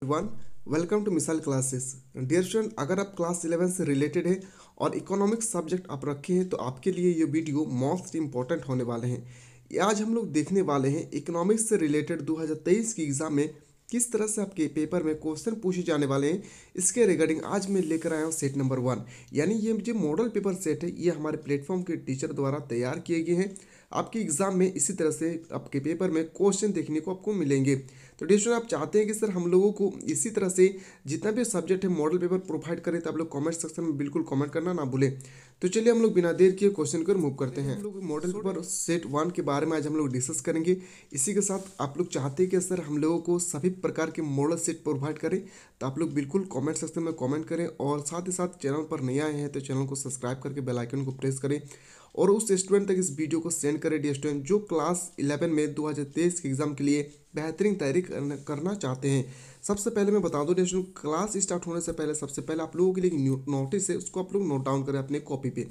One welcome to missile classes. Dear student, अगर आप class 11 से रिलेटेड है और इकोनॉमिक्स सब्जेक्ट आप रखे हैं तो आपके लिए ये वीडियो मोस्ट इंपॉर्टेंट होने वाले हैं। आज हम लोग देखने वाले हैं इकोनॉमिक्स से रिलेटेड 2023 की एग्जाम में किस तरह से आपके पेपर में क्वेश्चन पूछे जाने वाले हैं। इसके रिगार्डिंग आज मैं लेकर आया हूँ सेट नंबर 1, यानी ये जो मॉडल पेपर सेट है ये हमारे प्लेटफॉर्म के टीचर द्वारा तैयार किए गए हैं। आपके एग्जाम में इसी तरह से आपके पेपर में क्वेश्चन देखने को आपको मिलेंगे। तो डियर स्टूडेंट, आप चाहते हैं कि सर हम लोगों को इसी तरह से जितना भी सब्जेक्ट है मॉडल पेपर प्रोवाइड करें, तो आप लोग कमेंट सेक्शन में बिल्कुल कमेंट करना ना भूलें। तो चलिए हम लोग बिना देर किए क्वेश्चन कर मूव करते हैं। हम लोग मॉडल पेपर सेट 1 के बारे में आज हम लोग डिस्कस करेंगे। इसी के साथ आप लोग चाहते हैं कि सर हम लोगों को सभी प्रकार के मॉडल सेट प्रोवाइड करें, तो आप लोग बिल्कुल कमेंट सेक्शन में कमेंट करें। और साथ ही साथ चैनल पर नए आए हैं तो चैनल को सब्सक्राइब करके बेल आइकन को प्रेस करें और उस स्टूडेंट तक इस वीडियो को सेंड करें डियर स्टूडेंट जो क्लास 11 में 2023 के एग्जाम के लिए बेहतरीन तैयारी करना चाहते हैं। सबसे पहले मैं बता दूं डियर स्टूडेंट, क्लास स्टार्ट होने से पहले सबसे पहले आप लोगों के लिए एक नोटिस है, उसको आप लोग नोट डाउन करें अपने कॉपी पे।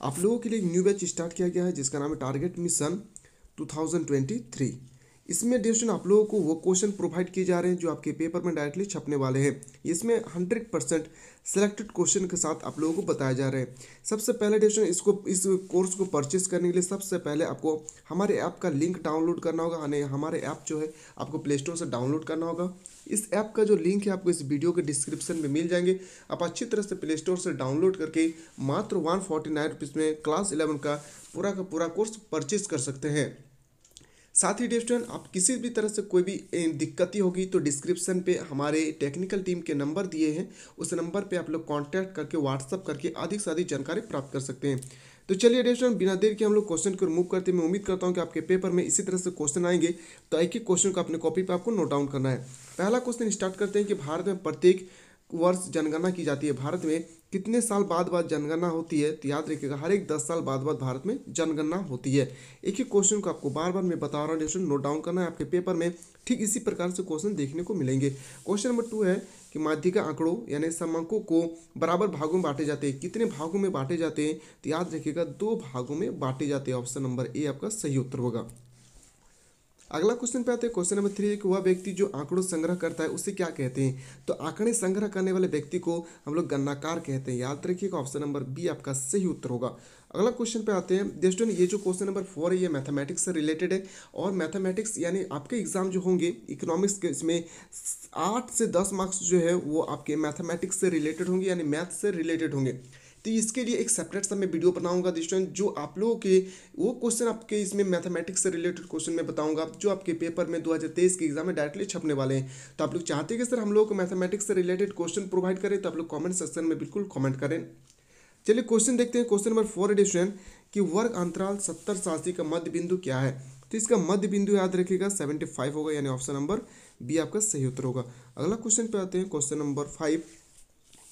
आप लोगों के लिए एक न्यू बैच स्टार्ट किया गया है जिसका नाम है टारगेट मिशन 2023। इसमें डियर स्टूडेंट आप लोगों को वो क्वेश्चन प्रोवाइड किए जा रहे हैं जो आपके पेपर में डायरेक्टली छपने वाले हैं। इसमें 100% सिलेक्टेड क्वेश्चन के साथ आप लोगों को बताया जा रहा है। सबसे पहले डियर स्टूडेंट इस कोर्स को परचेस करने के लिए सबसे पहले आपको हमारे ऐप का लिंक डाउनलोड करना होगा। यानी हमारे ऐप जो है आपको प्ले स्टोर से डाउनलोड करना होगा। इस ऐप का जो लिंक है आपको इस वीडियो के डिस्क्रिप्शन में मिल जाएंगे। आप अच्छी तरह से प्ले स्टोर से डाउनलोड करके मात्र 149 रुपीज़ में क्लास 11 का पूरा कोर्स परचेज कर सकते हैं। साथ ही डियर स्टूडेंट, आप किसी भी तरह से कोई भी दिक्कत होगी तो डिस्क्रिप्शन पे हमारे टेक्निकल टीम के नंबर दिए हैं, उस नंबर पे आप लोग कांटेक्ट करके व्हाट्सअप करके अधिक से अधिक जानकारी प्राप्त कर सकते हैं। तो चलिए डियर स्टूडेंट, बिना देर के हम लोग क्वेश्चन को रिमूव करते हैं। मैं उम्मीद करता हूँ कि आपके पेपर में इसी तरह से क्वेश्चन आएंगे, तो एक एक क्वेश्चन को अपने कॉपी पर आपको नोट डाउन करना है। पहला क्वेश्चन स्टार्ट करते हैं कि भारत में प्रत्येक वर्ष जनगणना की जाती है। भारत में कितने साल बाद जनगणना होती है? तो याद रखिएगा हर एक 10 साल बाद भारत में जनगणना होती है। एक एक क्वेश्चन को आपको बार बार मैं बता रहा हूँ, नोट डाउन करना है। आपके पेपर में ठीक इसी प्रकार से क्वेश्चन देखने को मिलेंगे। क्वेश्चन नंबर 2 है कि माध्यिका आंकड़ों यानी समंकों को बराबर भागों में बांटे जाते हैं। कितने भागों में बांटे जाते हैं? तो याद रखिएगा 2 भागों में बांटे जाते हैं। ऑप्शन नंबर ए आपका सही उत्तर होगा। अगला क्वेश्चन पे आते हैं। क्वेश्चन नंबर 3 है कि वह व्यक्ति जो आंकड़ों संग्रह करता है उसे क्या कहते हैं? तो आंकड़े संग्रह करने वाले व्यक्ति को हम लोग गणनाकार कहते हैं। याद रखिएगा ऑप्शन नंबर बी आपका सही उत्तर होगा। अगला क्वेश्चन पे आते हैं। दोस्तों, ये जो क्वेश्चन नंबर 4 है ये मैथमेटिक्स से रिलेटेड है। और मैथमेटिक्स यानी आपके एग्जाम जो होंगे इकोनॉमिक्स के, इसमें 8 से 10 मार्क्स जो है वो आपके मैथमेटिक्स से रिलेटेड होंगे, यानी मैथ से रिलेटेड होंगे। तो इसके लिए एक सेपरेट सा मैं वीडियो बनाऊंगा स्टूडेंट, जो आप लोगों के वो क्वेश्चन आपके इसमें मैथमेटिक्स से रिलेटेड क्वेश्चन मैं बताऊंगा जो आपके पेपर में 2023 के एग्जाम में डायरेक्टली छपने वाले हैं। तो आप लोग चाहते हैं कि सर हम लोग को मैथमेटिक्स से रिलेटेड क्वेश्चन प्रोवाइड करें, तो आप लोग कॉमेंट सेक्शन में बिल्कुल कॉमेंट करें। चलिए क्वेश्चन देखते हैं। क्वेश्चन नंबर 4 है स्टूडेंट कि वर्ग अंतराल 70 से का मध्य बिंदु क्या है? तो इसका मध्य बिंदु याद रखिएगा 75 होगा, यानी ऑप्शन नंबर बी आपका सही उत्तर होगा। अगला क्वेश्चन पे आते हैं। क्वेश्चन नंबर 5,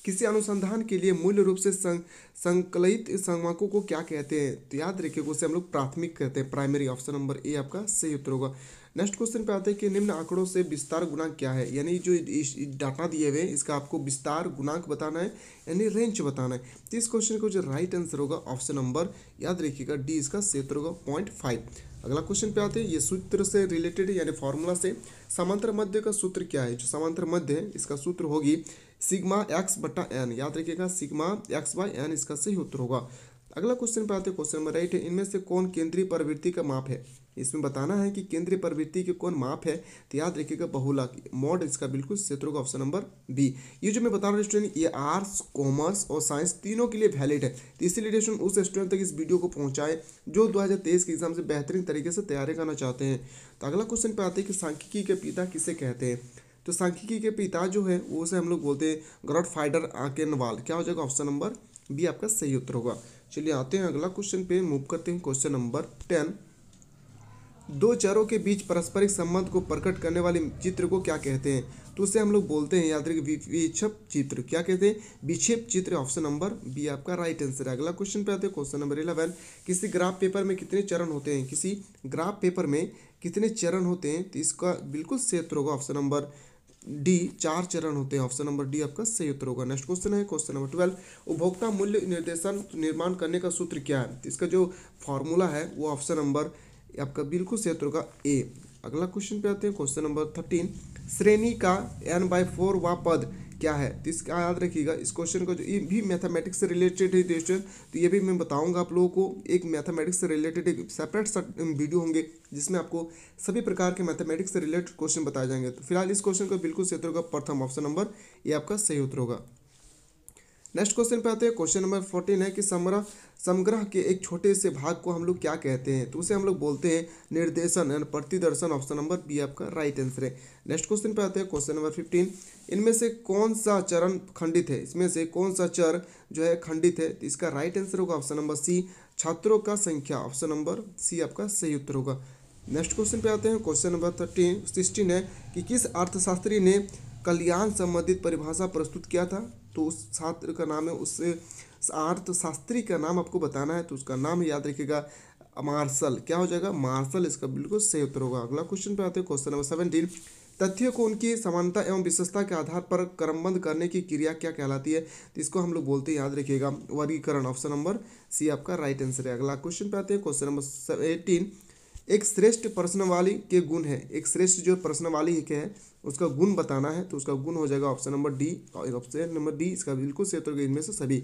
किसी अनुसंधान के लिए मूल रूप से संकलित संगणकों को क्या कहते हैं? तो याद रखिएगा उसे हम लोग प्राथमिक कहते हैं, प्राइमरी। ऑप्शन नंबर ए आपका सही उत्तर होगा। नेक्स्ट क्वेश्चन पे आते हैं कि निम्न आंकड़ों से विस्तार गुणांक क्या है? यानी जो डाटा दिए हुए हैं इसका आपको विस्तार गुणांक बताना है, यानी रेंज बताना है। तो इस क्वेश्चन को जो राइट आंसर होगा ऑप्शन नंबर याद रखिएगा डी इसका सही उत्तर होगा 0.5। अगला क्वेश्चन पे आते हैं। ये सूत्र से रिलेटेड है, यानी फॉर्मूला से। समांतर मध्य का सूत्र क्या है? जो समांतर मध्य है इसका सूत्र होगी सिग्मा एक्स बटा एन। याद रखिएगा सिग्मा एक्स बाई एन इसका सही उत्तर होगा। अगला क्वेश्चन पे आते हैं। क्वेश्चन नंबर 8 है, इनमें से कौन केंद्रीय प्रवृत्ति का माप है? इसमें बताना है कि केंद्रीय प्रवृत्ति के कौन माप है। तो याद रखिएगा बहुलक मॉड इसका बिल्कुल क्षेत्र होगा। Option number B. ये जो मैं बता रहा हूँ स्टूडेंट ये आर्ट्स, कॉमर्स और साइंस तीनों के लिए वैलिड है। तो इसीलिए स्टूडेंट उस स्टूडेंट तक इस वीडियो को पहुंचाए जो 2023 के एग्जाम से बेहतरीन तरीके से तैयारी करना चाहते हैं। तो अगला क्वेश्चन पे आते हैं कि सांख्यिकी के पिता किसे कहते हैं? तो सांख्यिकी के पिता जो है वो से हम लोग बोलते हैं गॉडफादर आर्केनवाल। क्या हो जाएगा? ऑप्शन नंबर बी आपका सही उत्तर होगा। चलिए आते हैं अगला क्वेश्चन पे, मूव करते हैं। क्वेश्चन नंबर 10, दो चरों के बीच पारस्परिक संबंध को प्रकट करने वाले चित्र को क्या कहते हैं? तो उसे हम लोग बोलते हैं याद रखिए विक्षेप चित्र। क्या कहते हैं? विक्षेप चित्र। ऑप्शन नंबर बी आपका राइट आंसर है। अगला क्वेश्चन पे आते हैं। क्वेश्चन नंबर 11, किसी ग्राफ पेपर में कितने चरण होते हैं? किसी ग्राफ पेपर में कितने चरण होते हैं? तो इसका बिल्कुल सही उत्तर होगा ऑप्शन नंबर डी 4 चरण होते हैं। ऑप्शन नंबर डी आपका सही उत्तर होगा। नेक्स्ट क्वेश्चन है क्वेश्चन नंबर 12, उपभोक्ता मूल्य निर्देशन निर्माण करने का सूत्र क्या है? तो इसका जो फॉर्मूला है वो ऑप्शन नंबर आपका बिल्कुल सही उत्तर होगा ए। अगला क्वेश्चन पे आते हैं। क्वेश्चन नंबर 13, श्रेणी का n/4 वा पद क्या है? तो इसका याद रखिएगा, इस क्वेश्चन को जो ये भी मैथमेटिक्स से रिलेटेड है दोस्तों, तो ये भी मैं बताऊंगा आप लोगों को। एक मैथमेटिक्स से रिलेटेड एक सेपरेट वीडियो होंगे जिसमें आपको सभी प्रकार के मैथमेटिक्स से रिलेटेड क्वेश्चन बताए जाएंगे। तो फिलहाल इस क्वेश्चन को बिल्कुल सही उत्तर होगा प्रथम, ऑप्शन नंबर ये आपका सही उत्तर होगा। नेक्स्ट क्वेश्चन पे आते हैं। क्वेश्चन नंबर 14 है कि समग्र के एक छोटे से भाग को हम लोग क्या कहते हैं? तो उसे हम लोग बोलते हैं निर्देशन यानी प्रतिदर्शन, ऑप्शन नंबर बी आपका राइट आंसर है। नेक्स्ट क्वेश्चन पे आते हैं। क्वेश्चन नंबर 15, इनमें से कौन सा चरण खंडित है? इसमें से कौन सा चर जो है खंडित है? तो इसका राइट आंसर होगा ऑप्शन नंबर सी, छात्रों का संख्या, ऑप्शन नंबर सी आपका सही उत्तर होगा। नेक्स्ट क्वेश्चन पे आते हैं। क्वेश्चन नंबर 16 है कि किस अर्थशास्त्री ने कल्याण संबंधित परिभाषा प्रस्तुत किया था? तो उस छात्र का नाम है, उस अर्थशास्त्री का नाम आपको बताना है। तो उसका नाम याद रखिएगा मार्शल। क्या हो जाएगा? मार्शल इसका बिल्कुल सही उत्तर होगा। अगला क्वेश्चन पे आते हैं। क्वेश्चन नंबर 17, तथ्यों को उनकी समानता एवं विशेषता के आधार पर क्रमबद्ध करने की क्रिया क्या कहलाती है? तो इसको हम लोग बोलते हैं, याद रखिएगा, वर्गीकरण, ऑप्शन नंबर सी आपका राइट आंसर है। अगला क्वेश्चन पे आते हैं। क्वेश्चन नंबर 18, एक श्रेष्ठ प्रश्नावली के गुण है। एक श्रेष्ठ जो प्रश्नावली के है उसका गुण बताना है। तो उसका गुण हो जाएगा ऑप्शन नंबर डी, और ऑप्शन नंबर डी इसका बिल्कुल सही उत्तर होगा इनमें से सभी।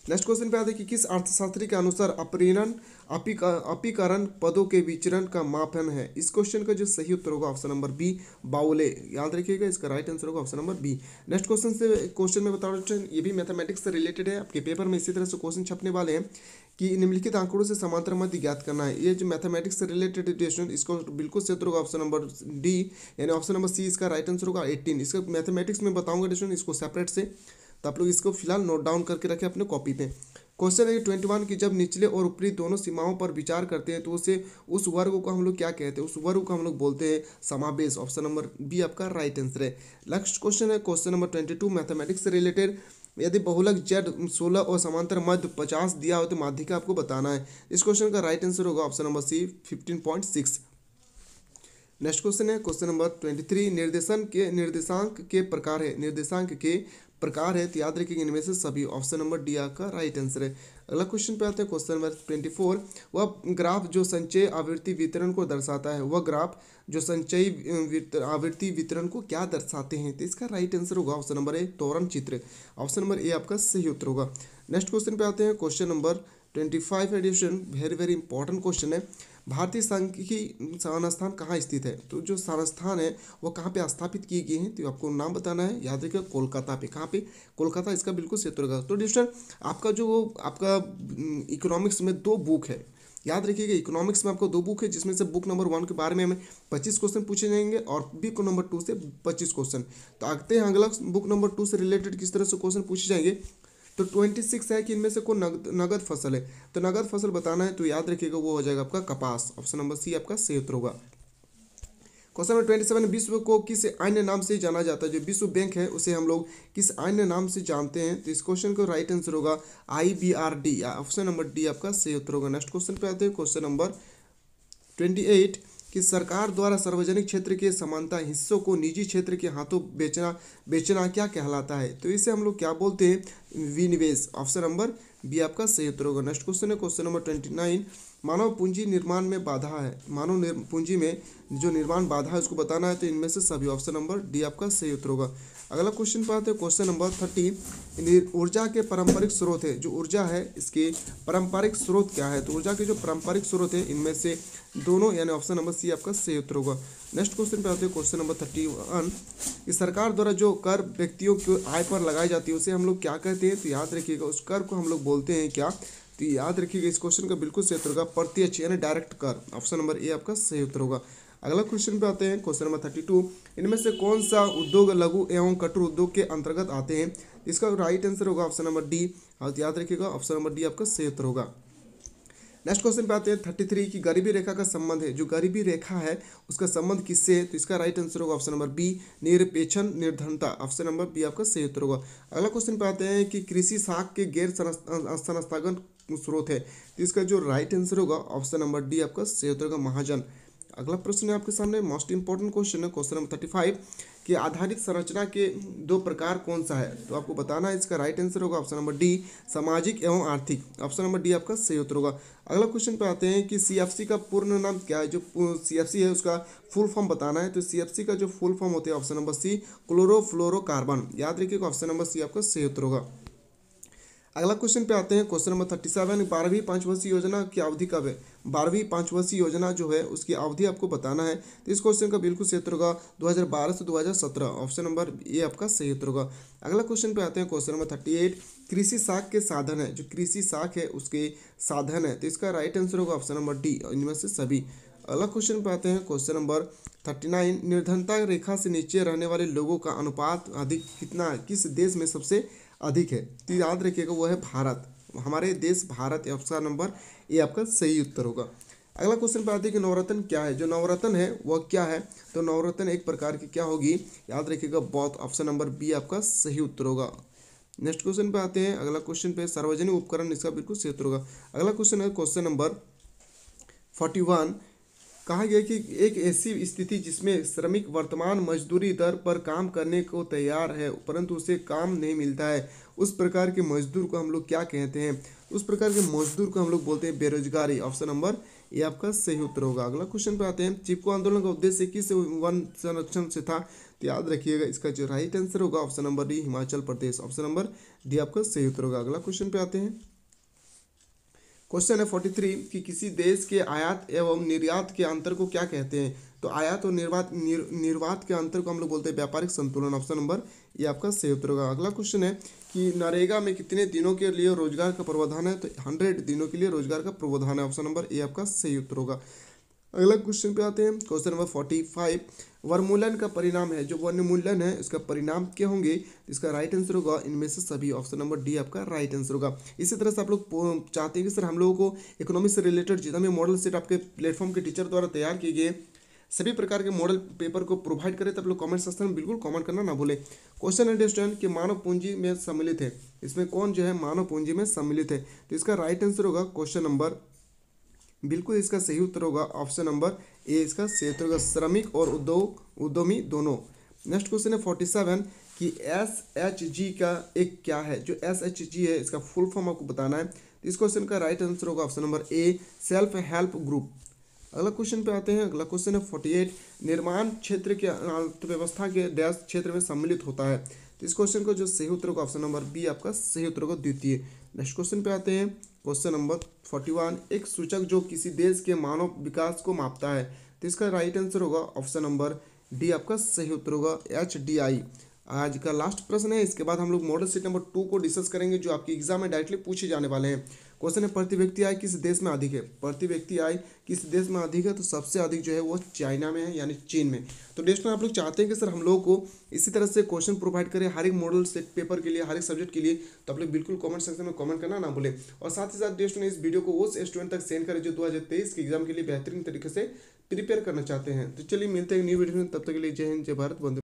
नेक्स्ट क्वेश्चन पे आते हैं कि किस अर्थशास्त्री के अनुसार अपीकरण अपीकरण पदों के विचरण का मापन है? इस क्वेश्चन का जो सही उत्तर होगा ऑप्शन नंबर बी, बाउले। याद रखिएगा, इसका राइट आंसर होगा option number B. Next question में बता रहा हूँ, ये भी मैथमेटिक्स से रिलेटेड है। आपके पेपर में इसी तरह से क्वेश्चन छपने वाले हैं कि निम्नलिखित आंकड़ों से समांतर मध्य ज्ञात करना है। ये जो मैथमेटिक्स से रिलेटेड क्वेश्चन, इसको बिल्कुल सही उत्तर होगा ऑप्शन नंबर डी, यानी ऑप्शन नंबर सी इसका राइट आंसर होगा। 18 इसका मैथमेटिक्स में बताऊंगा क्वेश्चन इसको सेपरेट से, तो आप लोग इसको फिलहाल नोट डाउन करके रखें अपने कॉपी पे। क्वेश्चन है 21 की जब निचले और ऊपरी दोनों सीमाओं पर विचार करते हैं तो उसे उस वर्ग को हम लोग क्या कहते हैं? उस वर्ग को हम लोग बोलते हैं समावेश, ऑप्शन नंबर बी आपका राइट आंसर है। नेक्स्ट क्वेश्चन है क्वेश्चन नंबर 22 मैथमेटिक्स से रिलेटेड, यदि बहुलक जेड 16 और समांतर मध्य 50 दिया हो तो माध्यिका आपको बताना है। इस क्वेश्चन का राइट आंसर होगा option number C 15.6। Next question है क्वेश्चन नंबर 23, निर्देशांक के प्रकार है। निर्देशांक के प्रकार है तो याद रखिएगा इनमें से सभी, ऑप्शन नंबर डी का राइट आंसर है। अगला क्वेश्चन पे आते हैं। क्वेश्चन नंबर 24, वह ग्राफ जो संचयी आवृत्ति वितरण को दर्शाता है, वह ग्राफ जो संचयी आवृत्ति वितरण को क्या दर्शाते हैं? तो इसका राइट आंसर होगा ऑप्शन नंबर ए, त्वरण चित्र, ऑप्शन नंबर ए आपका सही उत्तर होगा। नेक्स्ट क्वेश्चन पे आते हैं। Question number 25 edition, very very important question है। भारतीय सांख्यिकी संस्थान कहाँ स्थित है? तो जो संस्थान है वो कहाँ पे स्थापित किए गए हैं? तो आपको नाम बताना है, याद रखिएगा कोलकाता पे। कहाँ पे? कोलकाता, इसका बिल्कुल सही उत्तर होगा। तो डिस्टर आपका इकोनॉमिक्स में 2 बुक है, याद रखिएगा। इकोनॉमिक्स में आपको 2 बुक है, जिसमें से बुक नंबर 1 के बारे में हमें 25 क्वेश्चन पूछे जाएंगे और बुक नंबर 2 से 25 क्वेश्चन। तो आते हैं अगला बुक नंबर 2 से रिलेटेड किस तरह से क्वेश्चन पूछे जाएंगे। तो 26 है कि इनमें से कोई नगद फसल है, तो नगद फसल बताना है। तो याद रखिएगा वो हो जाएगा आपका कपास, ऑप्शन नंबर सी आपका सही उत्तर होगा। क्वेश्चन नंबर 27, विश्व को किस अन्य नाम से जाना जाता है? जो विश्व बैंक है उसे हम लोग किस अन्य नाम से जानते हैं? तो इस क्वेश्चन का राइट आंसर होगा IBRD, ऑप्शन नंबर डी आपका सही उत्तर होगा। नेक्स्ट क्वेश्चन पे आते हैं। क्वेश्चन नंबर 28 कि सरकार द्वारा सार्वजनिक क्षेत्र के समानता हिस्सों को निजी क्षेत्र के हाथों बेचना क्या कहलाता है? तो इसे हम लोग क्या बोलते हैं? विनिवेश, ऑप्शन नंबर बी आपका सही उत्तर होगा। नेक्स्ट क्वेश्चन है क्वेश्चन नंबर 29, मानव पूंजी निर्माण में बाधा है। मानव पूंजी में जो निर्माण बाधा है उसको बताना है। तो इनमें से सभी, ऑप्शन नंबर डी आपका सही उत्तर होगा। अगला क्वेश्चन पे आते हैं। क्वेश्चन नंबर 30, ऊर्जा के पारंपरिक स्रोत है। जो ऊर्जा है इसके पारंपरिक स्रोत क्या है? तो ऊर्जा के जो पारंपरिक स्रोत है इनमें से दोनों, यानी ऑप्शन नंबर सी आपका सही उत्तर होगा। नेक्स्ट क्वेश्चन पे आते हैं। क्वेश्चन नंबर 31, कि सरकार द्वारा जो कर व्यक्तियों की आय पर लगाई जाती है उसे हम लोग क्या कहते हैं? तो याद रखिएगा उस कर को हम लोग बोलते हैं क्या? तो याद रखिएगा इस क्वेश्चन का बिल्कुल सही उत्तर होगा प्रत्यक्ष यानी डायरेक्ट कर, ऑप्शन नंबर ए आपका सही उत्तर होगा। अगला क्वेश्चन पे आते हैं। क्वेश्चन नंबर 32, इनमें से कौन सा उद्योग लघु एवं कठोर उद्योग के अंतर्गत आते हैं? इसका राइट आंसर होगा ऑप्शन नंबर डी, और याद रखिएगा ऑप्शन नंबर डी आपका सही उत्तर होगा। नेक्स्ट क्वेश्चन पे आते हैं 33 की गरीबी रेखा का संबंध है। जो गरीबी रेखा है उसका संबंध किससे है? तो इसका राइट आंसर होगा ऑप्शन नंबर बी, निरपेक्षण निर्धनता, ऑप्शन नंबर बी आपका सही उत्तर होगा। अगला क्वेश्चन पे आते हैं कि कृषि साख के गैर संस्थागत स्रोत है। तो इसका जो राइट आंसर होगा ऑप्शन नंबर डी आपका सही उत्तर होगा, महाजन। अगला प्रश्न है आपके सामने, मोस्ट इंपॉर्टेंट क्वेश्चन है क्वेश्चन नंबर 35, कि आधारित संरचना के दो प्रकार कौन सा है, तो आपको बताना है। इसका राइट आंसर होगा ऑप्शन नंबर डी, सामाजिक एवं आर्थिक। ऑप्शन नंबर डी आपका सही उत्तर होगा। अगला क्वेश्चन पे आते हैं कि सीएफसी का पूर्ण नाम क्या है। जो सीएफसी है उसका फुल फॉर्म बताना है। तो सीएफसी का जो फुल फॉर्म होता है ऑप्शन नंबर सी, क्लोरोफ्लोरोकार्बन। याद रखिएगा ऑप्शन नंबर सी आपका सही उत्तर होगा। अगला क्वेश्चन पे आते हैं, क्वेश्चन नंबर 37। 12वीं पंचवर्षीय योजना की अवधि कब है। 12वीं पंचवर्षीय योजना जो है उसकी अवधि आपको बताना है। तो इस क्वेश्चन का बिल्कुल सही उत्तर होगा 2012 से 2017। ऑप्शन नंबर ए आपका सही उत्तर होगा। अगला क्वेश्चन पे आते हैं, क्वेश्चन नंबर 38। कृषि साख के साधन है, जो कृषि साख है उसके साधन है, तो इसका राइट आंसर होगा ऑप्शन नंबर डी, इनमें से सभी। अगला क्वेश्चन पे आते हैं, क्वेश्चन नंबर 39। निर्धनता रेखा से नीचे रहने वाले लोगों का अनुपात अधिक कितना, किस देश में सबसे अधिक है। तो याद रखिएगा वो है भारत, हमारे देश भारत। ऑप्शन नंबर ए आपका सही उत्तर होगा। अगला क्वेश्चन पे आते हैं कि नवरत्न क्या है। जो नवरत्न है वह क्या है, तो नवरत्न एक प्रकार की क्या होगी, याद रखिएगा बौद्ध। ऑप्शन नंबर बी आपका सही उत्तर होगा। नेक्स्ट क्वेश्चन पे आते हैं, अगला क्वेश्चन पे सार्वजनिक उपकरण, इसका बिल्कुल सही उत्तर होगा। अगला क्वेश्चन है क्वेश्चन नंबर 41। कहा गया कि एक ऐसी स्थिति जिसमें श्रमिक वर्तमान मजदूरी दर पर काम करने को तैयार है परंतु उसे काम नहीं मिलता है, उस प्रकार के मजदूर को हम लोग क्या कहते हैं। उस प्रकार के मजदूर को हम लोग बोलते हैं बेरोजगारी। ऑप्शन नंबर ये आपका सही उत्तर होगा। अगला क्वेश्चन पे आते हैं, चिपको आंदोलन का उद्देश्य किस वन संरक्षण से था। तो याद रखिएगा इसका जो राइट आंसर होगा option number D, Himachal Pradesh. Option number D आपका सही उत्तर होगा। अगला क्वेश्चन पे आते हैं, क्वेश्चन है 43 कि किसी देश के आयात एवं निर्यात के अंतर को क्या कहते हैं। तो आयात और निर्यात के अंतर को हम लोग बोलते हैं व्यापारिक संतुलन। ऑप्शन नंबर ये आपका सही उत्तर होगा। अगला क्वेश्चन है कि नरेगा में कितने दिनों के लिए रोजगार का प्रावधान है। तो 100 दिनों के लिए रोजगार का प्रावधान है। ऑप्शन नंबर ए आपका सही उत्तर होगा। अगला क्वेश्चन पे आते हैं, क्वेश्चन नंबर 45। वनमूलन का परिणाम है, जो वनमूलन है इसका परिणाम क्या होंगे। इसका राइट आंसर होगा इनमें से सभी। ऑप्शन नंबर डी आपका राइट आंसर होगा। इसी तरह से आप लोग चाहते हैं कि सर हम लोगों को इकोनॉमी से रिलेटेड जितना भी मॉडल सेट आपके प्लेटफॉर्म के टीचर द्वारा तैयार किए गए सभी प्रकार के मॉडल पेपर को प्रोवाइड करें, तो आप लोग कमेंट सेक्शन में बिल्कुल कमेंट करना ना भूलें। क्वेश्चन है स्टूडेंट कि मानव पूंजी में सम्मिलित है, इसमें कौन जो है मानव पूंजी में सम्मिलित है। तो इसका राइट आंसर होगा क्वेश्चन नंबर, बिल्कुल इसका सही उत्तर होगा ऑप्शन नंबर ए, इसका सही उत्तर होगा श्रमिक और उद्यमी दोनों। नेक्स्ट क्वेश्चन है 47 कि SHG का एक क्या है। जो SHG है इसका फुल फॉर्म आपको बताना है। इस क्वेश्चन का राइट आंसर होगा option number A, self help group. अगला क्वेश्चन पे आते हैं, अगला क्वेश्चन है 48। निर्माण क्षेत्र के अर्थव्यवस्था के डैश क्षेत्र में सम्मिलित होता है। तो इस क्वेश्चन को जो सही उत्तर होगा ऑप्शन नंबर बी आपका सही उत्तर होगा, द्वितीय। नेक्स्ट क्वेश्चन पे आते हैं, क्वेश्चन नंबर 41। एक सूचक जो किसी देश के मानव विकास को मापता है। तो इसका राइट आंसर होगा ऑप्शन नंबर डी आपका सही उत्तर होगा, HDI। आज का लास्ट प्रश्न है, इसके बाद हम लोग मॉडल सेट नंबर 2 को डिस्कस करेंगे जो आपके एग्जाम में डायरेक्टली पूछे जाने वाले हैं। क्वेश्चन है प्रति व्यक्ति आय किस देश में अधिक है। प्रति व्यक्ति आय किस देश में अधिक है, तो सबसे अधिक जो है वो चाइना में है, यानी चीन में। तो दोस्तों आप लोग चाहते हैं कि सर हम लोगों को इसी तरह से क्वेश्चन प्रोवाइड करें हर एक मॉडल सेट पेपर के लिए, हर एक सब्जेक्ट के लिए, तो आप लोग बिल्कुल कमेंट सेक्शन में कमेंट करना ना भूलें। और साथ ही साथ दोस्तों इस वीडियो को उस स्टूडेंट तक सेंड करें जो 2023 के एग्जाम के लिए बेहतरीन तरीके से प्रिपेयर करना चाहते हैं। तो चलिए मिलते हैं न्यू वीडियो में, तब तक के लिए जय हिंद, जय भारत, वंदे।